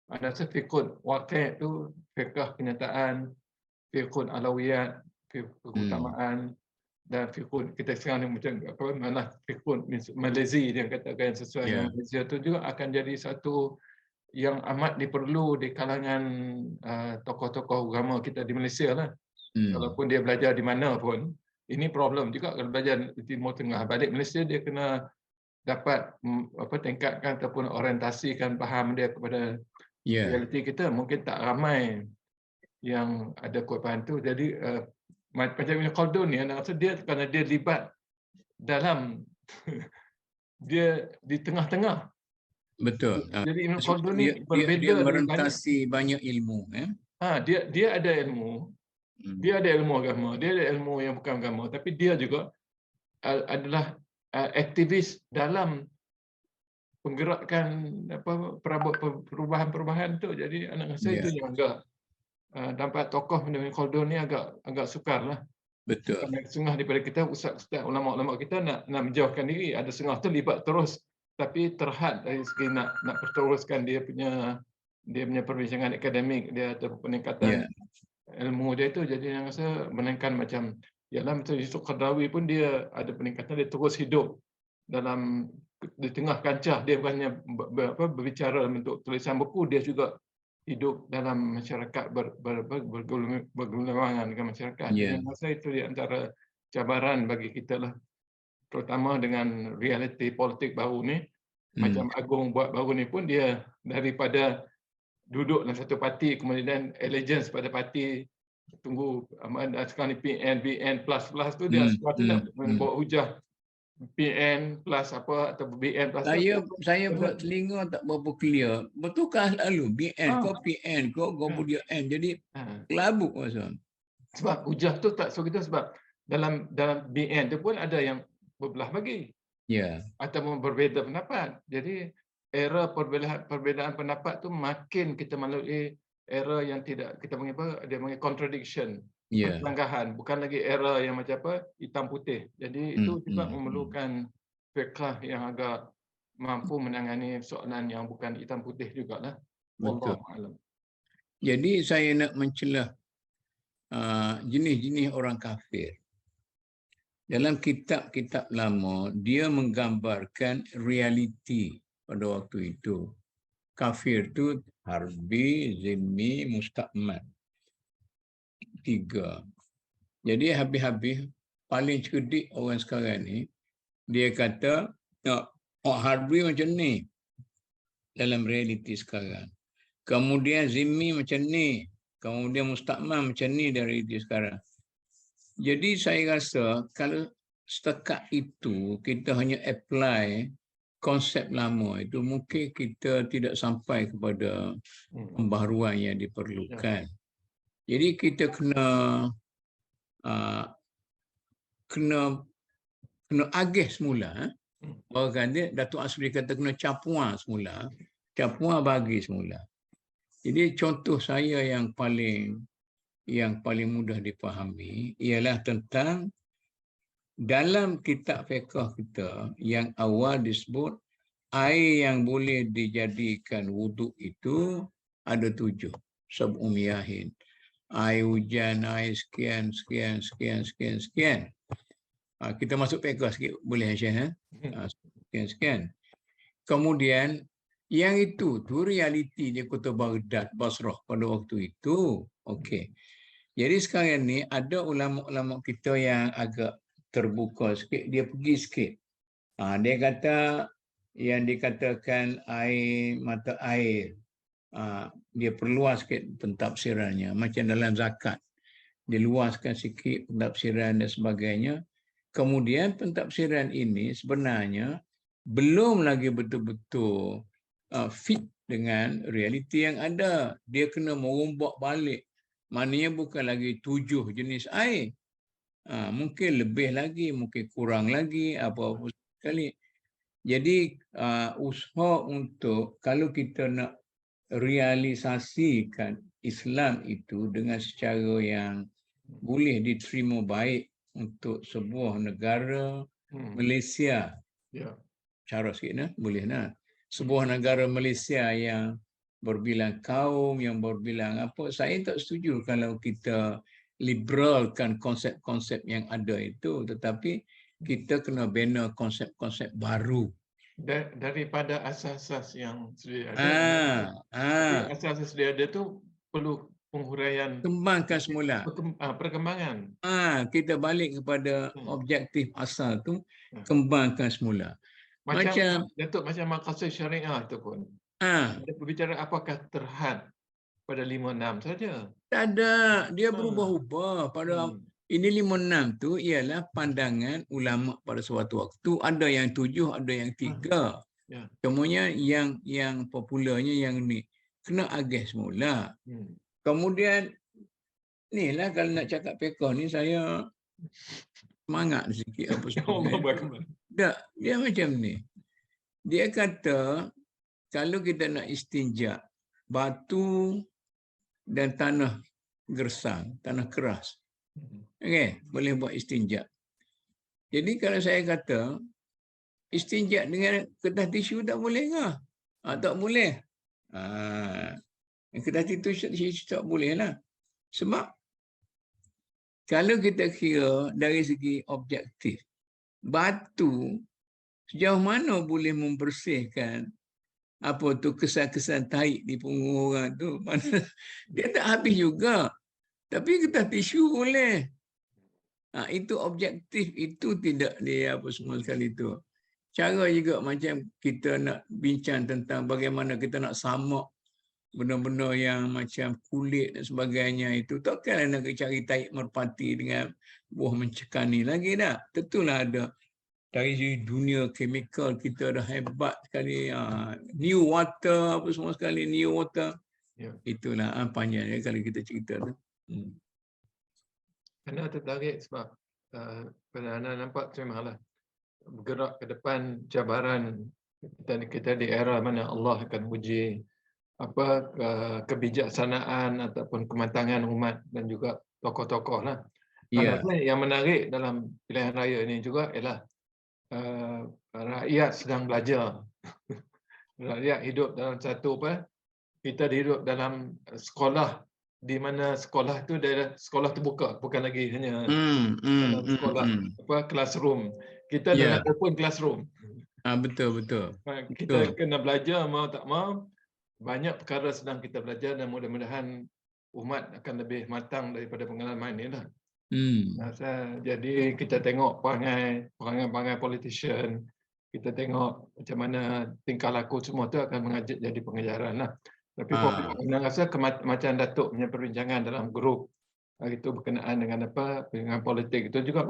ada fiqh waqi' tu fiqh kenyataan, fiqh alawiyat, fiqh keutamaan, dan fiqh kita sekarang ni macam mana fiqh Malaysia dia katakan sesuai dengan Malaysia tu juga akan jadi satu yang amat diperlu di kalangan tokoh-tokoh agama kita di Malaysia lah. Walaupun dia belajar di mana pun, ini problem juga kalau belajar di Timur Tengah. Balik Malaysia dia kena dapat tingkatkan ataupun orientasikan faham dia kepada realiti kita. Mungkin tak ramai yang ada kuat tu. Jadi macam Ibn Khaldun ni, anak rasa dia kerana dia libat dalam dia di tengah-tengah. Betul. Jadi Ibn Khaldun ni berbeza. Dia merentasi banyak ilmu. Dia ada ilmu. Dia ada ilmu agama, dia ada ilmu yang bukan agama, tapi dia juga adalah aktivis dalam penggerakan perubahan-perubahan tu. Jadi anak saya itu yang agak dapat tokoh Ibn Khaldun ni agak sukarlah. Betul. Setengah daripada kita ustaz-ustaz ulama-ulama kita nak menjauhkan diri, ada setengah tu libat terus tapi terhad dari segi nak perteruskan dia punya perbincangan akademik dia atau peningkatan ilmu dia itu. Jadi yang rasa meningkatkan macam macam Yusuf Qaradawi pun dia ada peningkatan, dia terus hidup di tengah kancah, dia bukannya berbicara dalam bentuk tulisan buku, dia juga hidup dalam masyarakat bergulungan dengan masyarakat. Jadi rasa itu di antara cabaran bagi kita lah, terutama dengan realiti politik baru ni. Macam Agong buat baru ni pun dia daripada duduk dalam satu parti, kemudian allegiance pada parti, tunggu sekarang ni PN, BN plus tu dia sepatutnya bawa hujah PN plus atau BN plus. Saya pula telinga tak berapa clear. Betulkah lalu BN kau PN kau kemudian N, jadi kelabuk masa. Sebab hujah tu tak so kita, sebab dalam BN tu pun ada yang berbelah bagi. Ataupun berbeza pendapat. Jadi era perbezaan pendapat tu makin kita melalui era yang tidak kita panggil dia panggil contradiction, perselanggahan, bukan lagi era yang macam hitam putih. Jadi itu juga memerlukan fiqh yang agak mampu menangani soalan yang bukan hitam putih jugalah. Betul. Jadi saya nak mencelah jenis-jenis orang kafir. Dalam kitab-kitab lama dia menggambarkan realiti pada waktu itu. Kafir itu harbi, zimmi, musta'man. 3. Jadi habis-habis paling cerdik orang sekarang ni, dia kata harbi macam ni dalam realiti sekarang. Kemudian zimmi macam ni, kemudian musta'man macam ni dari realiti sekarang. Jadi saya rasa kalau setakat itu kita hanya apply konsep lama itu, mungkin kita tidak sampai kepada pembaharuan yang diperlukan. Jadi kita kena agih semula. Orang kata Datuk Asri kata kena capuan semula, capuan bagi semula. Jadi contoh saya yang paling mudah dipahami ialah tentang dalam kitab fiqh kita yang awal disebut air yang boleh dijadikan wuduk itu ada 7. Sab'umiyahin. Air hujan, air sekian. Kita masuk fiqh sikit boleh Syekh? Sekian. Kemudian yang itu realiti di Kota Baghdad, Basrah pada waktu itu. Okey. Jadi sekarang ni ada ulama-ulama kita yang agak terbuka sikit, dia pergi sikit. Dia kata yang dikatakan air, mata air, dia perluas sikit pentafsirannya. Macam dalam zakat, diluaskan sikit pentafsiran dan sebagainya. Kemudian pentafsiran ini sebenarnya belum lagi betul-betul fit dengan realiti yang ada. Dia kena merombak balik. Maknanya bukan lagi 7 jenis air. Mungkin lebih lagi, mungkin kurang lagi, apa-apa sekali. Jadi usaha untuk kalau kita nak realisasikan Islam itu dengan secara yang boleh diterima baik untuk sebuah negara Malaysia. Ya. Cara sikit boleh nak. Sebuah negara Malaysia yang berbilang kaum, yang berbilang apa, saya tak setuju kalau kita liberalkan konsep-konsep yang ada itu, tetapi kita kena bina konsep-konsep baru. Daripada asas-asas yang sedia ada. Tapi asas-asas sedia ada tu perlu penghuraian, kembangkan semula. Perkembangan. Kita balik kepada objektif asal tu, kembangkan semula. Macam Datuk, macam Maqasid Syariah tu pun. Dia berbicara apakah terhad pada 5-6 saja. Tak ada, dia berubah-ubah pada ini 5-6 tu ialah pandangan ulama pada suatu waktu, ada yang 7, ada yang 3. Semuanya yang popularnya yang ni kena agih semula. Kemudian ni lah kalau nak cakap fiqh ni saya semangat sikit apa semua. Tak, dia macam ni. Dia kata kalau kita nak istinja, batu dan tanah gersang, tanah keras. Okey, boleh buat istinja. Jadi kalau saya kata istinja dengan kertas tisu tak boleh ke? Tak boleh. Kertas tisu tak boleh lah. Sebab kalau kita kira dari segi objektif, batu sejauh mana boleh membersihkan apa tu kesan-kesan tahi di punggung orang tu? Dia tak habis juga. Tapi kertas tisu boleh. Itu objektif, itu tidak dia apa semua sekali itu. Cara juga macam kita nak bincang tentang bagaimana kita nak samak benda-benda yang macam kulit dan sebagainya itu. Takkanlah nak cari tahi merpati dengan buah mencekani lagi dah. Tentulah ada. Dari segi dunia kimia kita dah hebat sekali. New water apa semua sekali, new water. Itulah panjangnya kalau kita cerita tu. Ana tertarik sebab pada Ana nampak memanglah bergerak ke depan cabaran kita di era mana Allah akan uji kebijaksanaan ataupun kematangan umat dan juga tokoh-tokoh lah. Yang menarik dalam pilihan raya ini juga ialah rakyat sedang belajar. Rakyat hidup dalam kita hidup dalam sekolah di mana sekolah tu adalah sekolah terbuka, bukan lagi hanya dalam sekolah classroom. Kita dalam open classroom. Betul. Kita kena belajar mau tak mau. Banyak perkara sedang kita belajar dan mudah-mudahan umat akan lebih matang daripada pengalaman ini lah. Jadi kita tengok perangai politician, kita tengok macam mana tingkah laku semua tu akan mengajak jadi pengajaran lah. Tapi saya rasa macam Datuk punya perbincangan dalam grup itu berkenaan dengan dengan politik itu juga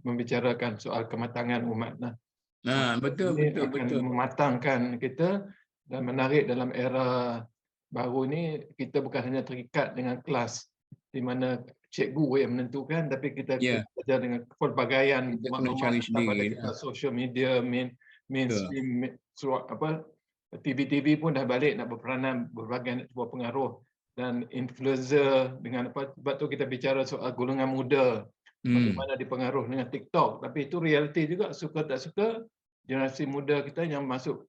membicarakan soal kematangan umat lah. Betul. Mematangkan kita dan menarik dalam era baru ni. Kita bukan hanya terikat dengan kelas di mana cikgu yang menentukan, tapi kita belajar dengan pelbagaian maklumat pada kita, social media, mainstream, TV pun dah balik nak berperanan berbagai sebuah pengaruh dan influencer dengan sebab tu kita bicara soal golongan muda bagaimana dipengaruh dengan TikTok. Tapi itu realiti juga, suka tak suka generasi muda kita yang masuk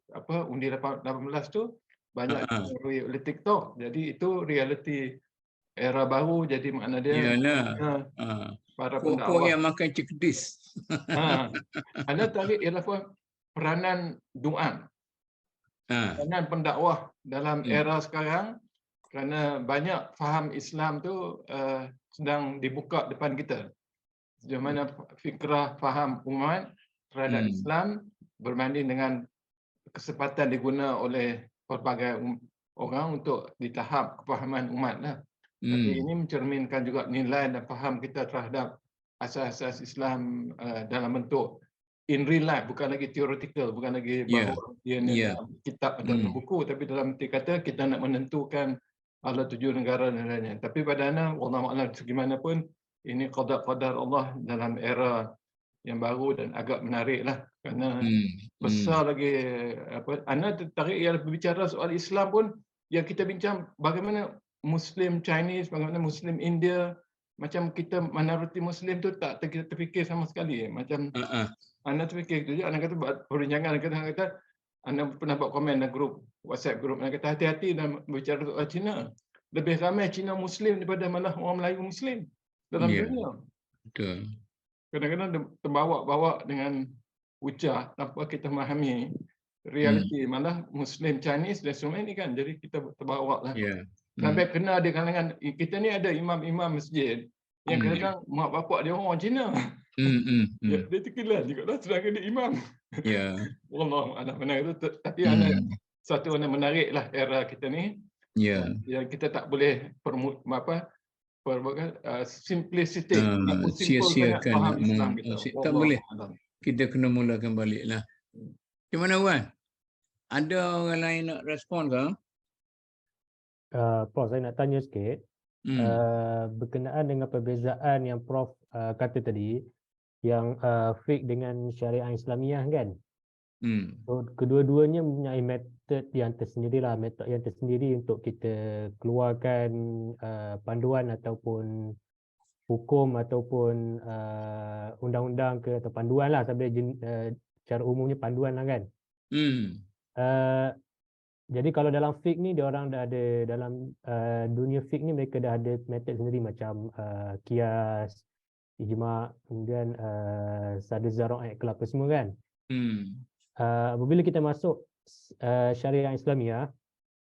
undi 18 tu banyak dipengaruhi oleh TikTok. Jadi itu realiti era baru. Jadi makna dia para pendakwah yang makan cekdis. Anda tarik ialah peranan du'a. Peranan pendakwah dalam era sekarang, kerana banyak faham Islam tu sedang dibuka depan kita. Sejauh mana fikrah faham umat terhadap Islam berbanding dengan kesempatan diguna oleh pelbagai orang untuk di tahap kefahaman umat lah. Jadi ini mencerminkan juga nilai dan faham kita terhadap asas-asas Islam dalam bentuk in real life, bukan lagi theoretical, bukan lagi bahawa dia ni dalam kitab dalam buku, tapi dalam arti kata kita nak menentukan ala tujuh negara dan lain-lain. Tapi pada ana, wallahu a'lam, segimanapun ini qada-qadar Allah dalam era yang baru dan agak menarik lah, kerana besar lagi apa. Ana tertarik yang berbicara soal Islam pun, yang kita bincang bagaimana Muslim Chinese, bagaimana Muslim India, macam kita minoriti Muslim tu tak kita terfikir sama sekali. Macam Anda terfikir tu je, Anda kata perbincangan, kata Anda pernah buat komen dalam grup WhatsApp grup, Anda kata hati-hati dalam berbicara soal Cina. Lebih ramai Cina Muslim daripada malah orang Melayu Muslim dalam dunia. Betul. Kadang-kadang terbawa-bawa dengan ucap tanpa kita memahami realiti. Malah Muslim Chinese dan semua ini kan, jadi kita terbawa lah. Sampai kena di kalangan kita ni ada imam-imam masjid yang kadang mak bapak dia orang Cina. Dia terkelan juga lah sedangkan dia imam. Wallah anak benar itu, tapi anak satu anak menarik lah era kita ni. Yang kita tak boleh simplicity, sia-siakan. Tak boleh. Kita kena mulakan balik lah. Gimana Wan? Ada orang lain nak respon ke? Prof, saya nak tanya sikit. Berkenaan dengan perbezaan yang Prof kata tadi, yang fiqh dengan syariah Islamiah kan? So, kedua-duanya mempunyai metod yang tersendiri lah, metod yang tersendiri untuk kita keluarkan panduan ataupun hukum ataupun undang-undang ke, atau panduan lah, secara umumnya panduan lah kan? Jadi kalau dalam fiqh ni, dia orang dah ada dalam dunia fiqh ni, mereka dah ada metod sendiri macam qiyas, ijma', kemudian sada zara'ah kelapa semua kan. Apabila kita masuk syariah Islamiah,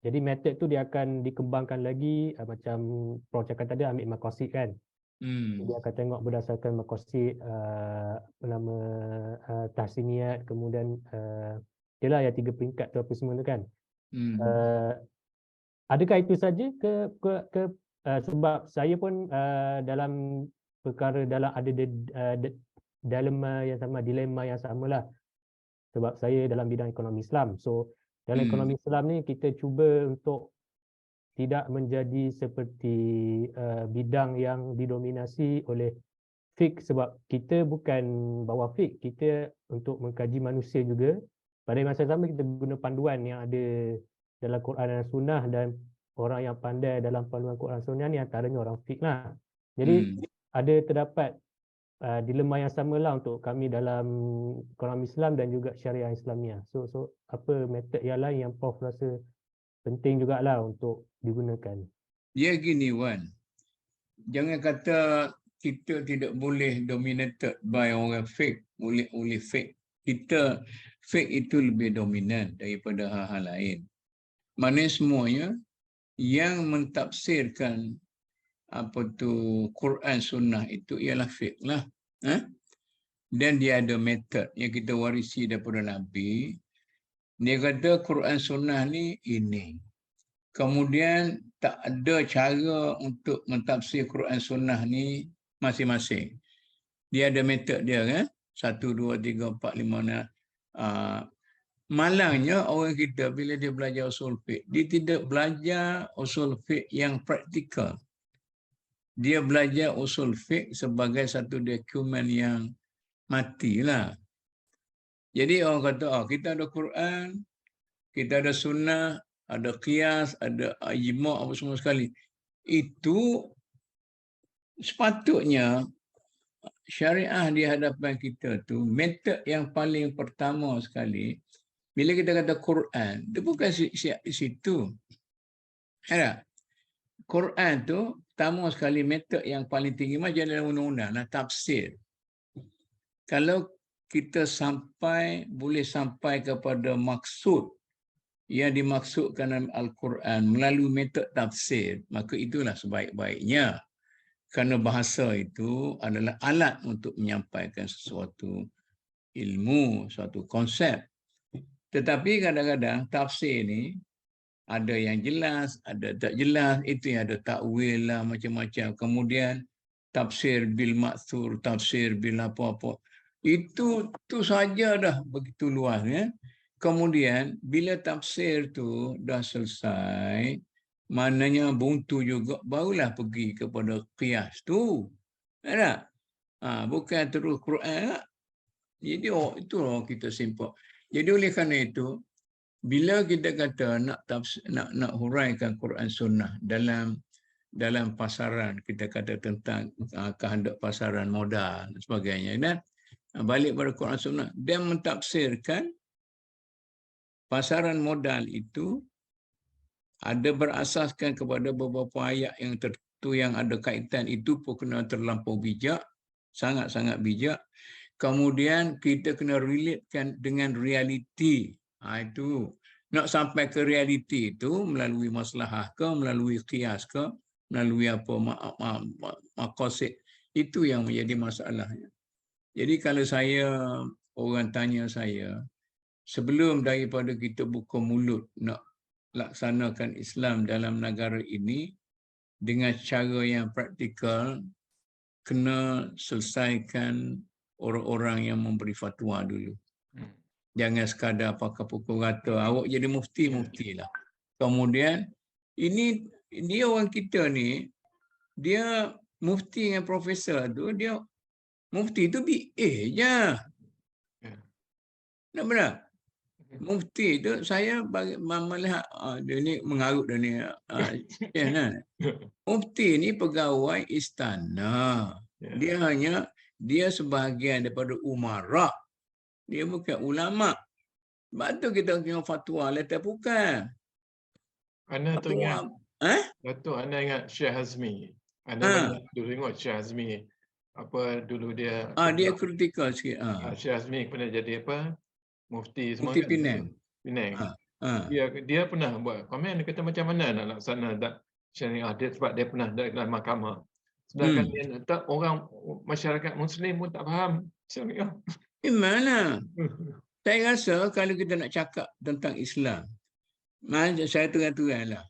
jadi metod tu dia akan dikembangkan lagi, macam Prof cakap tadi ambil maqasid kan. Dia akan tengok berdasarkan maqasid, tahsiniyat, kemudian ialah yang 3 peringkat tu apa semua tu kan. Adakah itu saja ke sebab saya pun dalam perkara ada dilema yang sama lah, sebab saya dalam bidang ekonomi Islam. So dalam ekonomi Islam ni kita cuba untuk tidak menjadi seperti bidang yang didominasi oleh fiqh, sebab kita bukan bawa fiqh, kita untuk mengkaji manusia juga. Pada masa sama kita guna panduan yang ada dalam Quran dan Sunnah, dan orang yang pandai dalam panduan Quran dan Sunnah ni antaranya orang fiqh lah. Jadi terdapat dilema yang sama lah untuk kami dalam ekonomi Islam dan juga syariah Islamiah. So apa metod yang lain yang Prof rasa penting jugalah untuk digunakan? Dia gini Wan, jangan kata kita tidak boleh dominated by orang fiqh, oleh fiqh. Kita fiqh itu lebih dominan daripada hal-hal lain. Mana semuanya yang mentafsirkan Quran Sunnah itu ialah fiqh lah. Dan dia ada metod yang kita warisi daripada Nabi. Dia kata Quran Sunnah ni ini. Kemudian tak ada cara untuk mentafsir Quran Sunnah ni masing-masing. Dia ada metod dia kan. 1, 2, 3, 4, 5. Malangnya orang kita bila dia belajar usul fiqh, dia tidak belajar usul fiqh yang praktikal. Dia belajar usul fiqh sebagai satu dokumen yang matilah. Jadi orang kata, kita ada Quran, kita ada sunnah, ada qiyas, ada ijma', apa semua sekali. Itu sepatutnya syariah di hadapan kita tu, metod yang paling pertama sekali, bila kita kata Quran, dia bukan di situ. Ada Quran tu, pertama sekali metod yang paling tinggi macam dalam undang-undang, tafsir. Kalau kita boleh sampai kepada maksud yang dimaksudkan dalam Al-Quran melalui metod tafsir, maka itulah sebaik-baiknya. Kerana bahasa itu adalah alat untuk menyampaikan sesuatu ilmu, suatu konsep. Tetapi kadang-kadang tafsir ni ada yang jelas, ada tak jelas, itu yang ada takwil lah, macam-macam. Kemudian tafsir bil ma'thur, tafsir bil apa-apa. Itu saja dah begitu luasnya. Kemudian bila tafsir tu dah selesai, maknanya buntu juga, barulah pergi kepada qiyas tu. Tak? Bukan terus Quran. Jadi itu kita simpul. Jadi oleh kerana itu, bila kita kata nak huraikan Quran Sunnah dalam pasaran, kita kata tentang kehendak pasaran modal dan sebagainya, dan balik pada Quran Sunnah, dan mentafsirkan pasaran modal itu ada berasaskan kepada beberapa ayat yang tertentu yang ada kaitan, itu pun kena terlampau bijak, sangat-sangat bijak. Kemudian kita kena relatekan dengan realiti. Itu nak sampai ke realiti itu melalui maslahah ke, melalui qiyas ke, melalui apa maqasid, itu yang menjadi masalahnya. Jadi kalau orang tanya saya, sebelum daripada kita buka mulut nak laksanakan Islam dalam negara ini dengan cara yang praktikal, kena selesaikan orang-orang yang memberi fatwa dulu. Jangan sekadar pakai pukul rata, awak jadi mufti-mufti lah. Kemudian, dia orang kita ni, dia mufti dengan profesor tu, dia mufti tu BA je. Nak benar? Mufti tu, saya melihat, dia ni mengarut dia ni. Mufti ni pegawai istana. Dia sebahagian daripada umara. Dia bukan ulama. Sebab tu kita kena fatwa letak bukan. Ana tu ingat. Datuk, Ana ingat Syekh Hazmi. Ana dulu ingat Syekh Hazmi. Apa dulu dia. Dia kritikal sikit. Syekh Hazmi pernah jadi apa? Mufti semua. Mufti Penang. Dia pernah buat komen, dia kata macam mana nak laksana syariah dia, sebab dia pernah dalam mahkamah. Sedangkan orang masyarakat Muslim pun tak faham syariah. Mana? Saya rasa kalau kita nak cakap tentang Islam, saya terang-teranglah.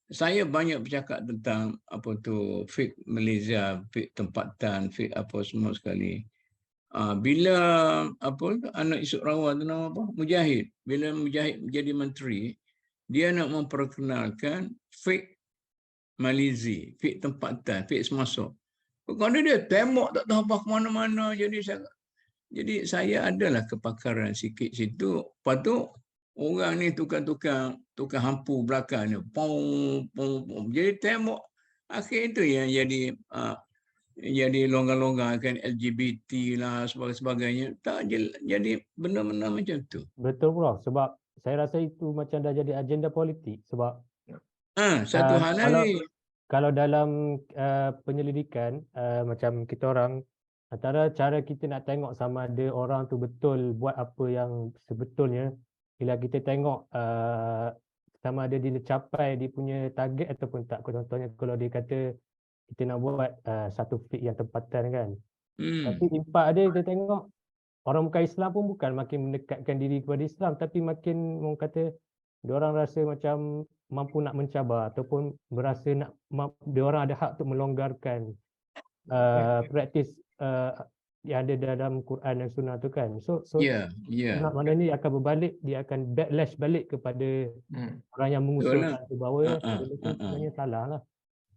Saya banyak bercakap tentang fiqh Malaysia, fiqh tempatan, fiqh apa semua sekali. Bila anak Isuk Rawat tu nama apa? Mujahid. Bila Mujahid menjadi menteri, dia nak memperkenalkan fiqh Malaysia, fiqh tempatan, fiqh semasa. Kerana dia tembok tak tahu apa ke mana-mana. Jadi saya adalah kepakaran sikit situ. Lepas tu orang ni tukar hampu belakang ni. Pom. Jadi tembok. Akhir itu yang jadi longgar-longgarkan LGBT lah sebagainya. Tak jadi benda-benda macam tu. Betul Prof. Sebab saya rasa itu macam dah jadi agenda politik. Sebab satu hal lagi. Kalau dalam penyelidikan, macam kita orang, antara cara kita nak tengok sama ada orang tu betul buat apa yang sebetulnya, bila kita tengok sama ada dia capai dia punya target ataupun tak. Contohnya kalau dia kata kita nak buat satu fiqh yang tempatan kan. Tapi impak dia kita tengok orang bukan Islam pun bukan makin mendekatkan diri kepada Islam, tapi makin orang kata dia orang rasa macam mampu nak mencabar ataupun berasa dia orang ada hak untuk melonggarkan praktis yang ada dalam Quran dan Sunnah tu kan. So maknanya dia akan berbalik, dia akan backlash balik kepada orang yang mengusulkan itu bahawa benda tu sebenarnya salah lah.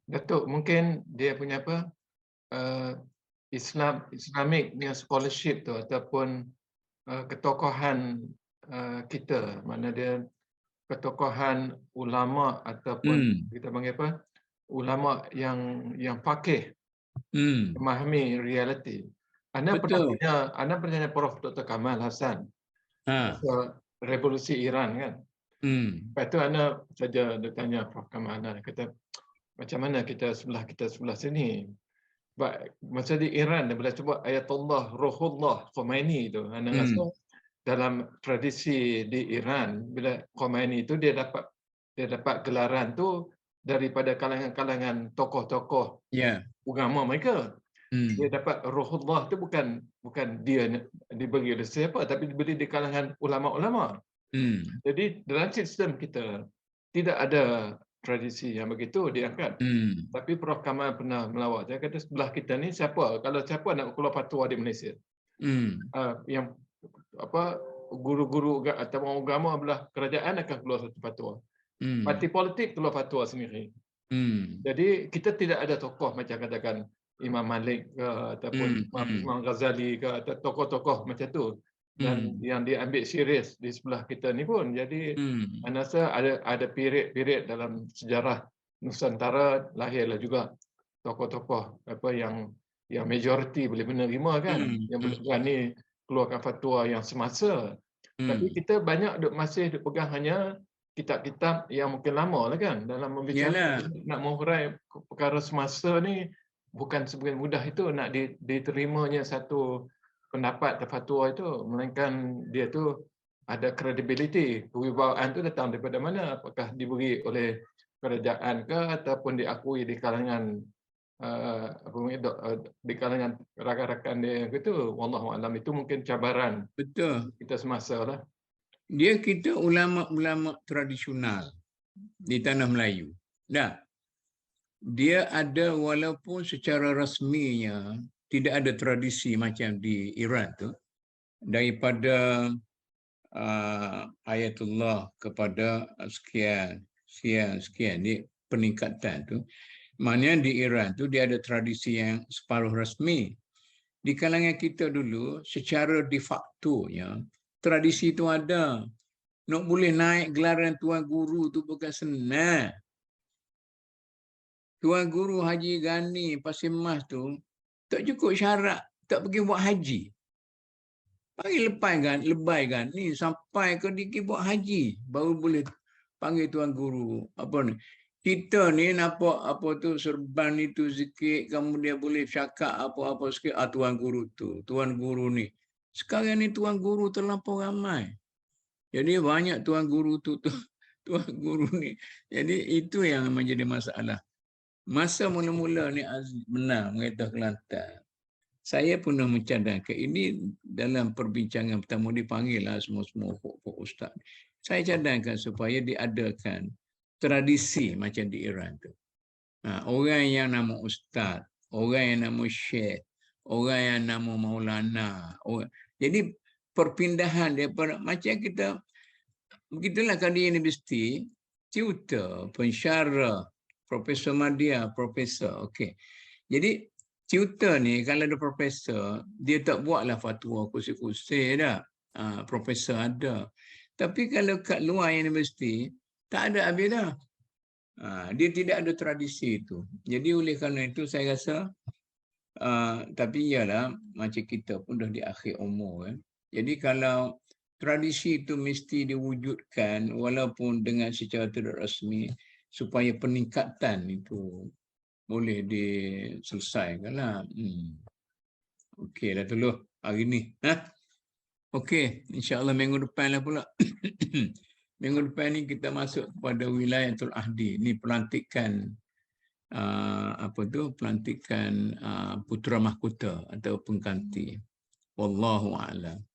Datuk, mungkin dia punya apa Islamic punya scholarship tu ataupun ketokohan kita, mana dia ketokohan ulama ataupun kita panggil apa, ulama yang faqih, memahami realiti. Anda pernah tanya Prof Dr. Kamal Hassan revolusi Iran kan. Lepas tu Anda saja tanya Prof Kamal, Anda kata macam mana kita sebelah sini. Masa di Iran bila sebut Ayatullah Ruhullah Khomeini tu, Anda rasa dalam tradisi di Iran, bila Khomeini itu dia dapat gelaran tu daripada kalangan tokoh-tokoh agama mereka. Dia dapat Ruhullah tu bukan dia diberi oleh siapa, tapi diberi di kalangan ulama-ulama. Jadi dalam sistem kita tidak ada tradisi yang begitu diangkat. Tapi Prof Kamal pernah melawat. Dia kata sebelah kita ni siapa? Kalau siapa nak keluar fatwa di Malaysia? Yang apa guru-guru atau agama belah kerajaan akan keluar satu fatwa. Parti politik keluar fatwa sendiri. Jadi kita tidak ada tokoh macam katakan Imam Malik ke ataupun Imam Ghazali ke atau tokoh-tokoh macam tu. Dan yang diambil serius di sebelah kita ni pun. Jadi saya rasa ada period dalam sejarah Nusantara lahirlah juga tokoh-tokoh apa yang majoriti boleh menerima kan, yang boleh berani keluarkan fatwa yang semasa. Tapi kita banyak masih pegang hanya kitab-kitab yang mungkin lama lah kan, dalam membicarakan nak menghurai perkara semasa ni bukan sebegitu mudah itu nak diterimanya satu pendapat atau fatwa itu, melainkan dia tu ada credibility, kewibawaan tu datang daripada mana, apakah diberi oleh kerajaan ke ataupun diakui di kalangan di kalangan rakan-rakan dia gitu. Wallahu alam, itu mungkin cabaran kita semasa lah. Dia kita ulama-ulama tradisional di tanah Melayu. Dia ada walaupun secara rasminya tidak ada tradisi macam di Iran tu, daripada ayatullah kepada sekian ni peningkatan tu. Maknanya di Iran tu dia ada tradisi yang separuh rasmi. Di kalangan kita dulu secara de factonya tradisi itu ada. Nak boleh naik gelaran tuan guru tu bukan senang. Tuan guru Haji Ghani Pasir Mas tu tak cukup syarat tak pergi buat haji. Panggil lebay Ghani sampai ke diki buat haji baru boleh panggil tuan guru. Apa ni? Kita ni nampak apa tu serban itu sikit, kemudian boleh cakap apa-apa sikit, tuan guru tu, tuan guru ni. Sekarang ni tuan guru terlampau ramai. Jadi banyak tuan guru tu tuan guru ni. Jadi itu yang menjadi masalah. Masa mula-mula ni benar mengetah Kelantan. Saya pernah mencadangkan ini dalam perbincangan pertama dipanggil lah semua ustaz. Saya cadangkan supaya diadakan tradisi macam di Iran tu. Orang yang nama ustaz, orang yang nama syekh, orang yang nama maulana. Jadi perpindahan daripada macam kita begitulah kan di universiti, tutor, pensyarah, Profesor Madya, profesor. Okey. Jadi tutor ni kalau ada profesor, dia tak buatlah fatwa kursi-kursi dah. Profesor ada. Tapi kalau kat luar universiti, tak ada habis dah. Dia tidak ada tradisi itu. Jadi oleh kerana itu saya rasa tapi iyalah macam kita pun dah di akhir umur kan. Jadi kalau tradisi itu mesti diwujudkan walaupun dengan secara tidak rasmi supaya peningkatan itu boleh diselesaikan lah. Okey dah dulu hari ni. Okey, insya-Allah minggu depan lah pula. Minggu depan ni kita masuk kepada wilayatul ahdi. Ni pelantikan pelantikan putera mahkota atau pengganti. Wallahu a'lam.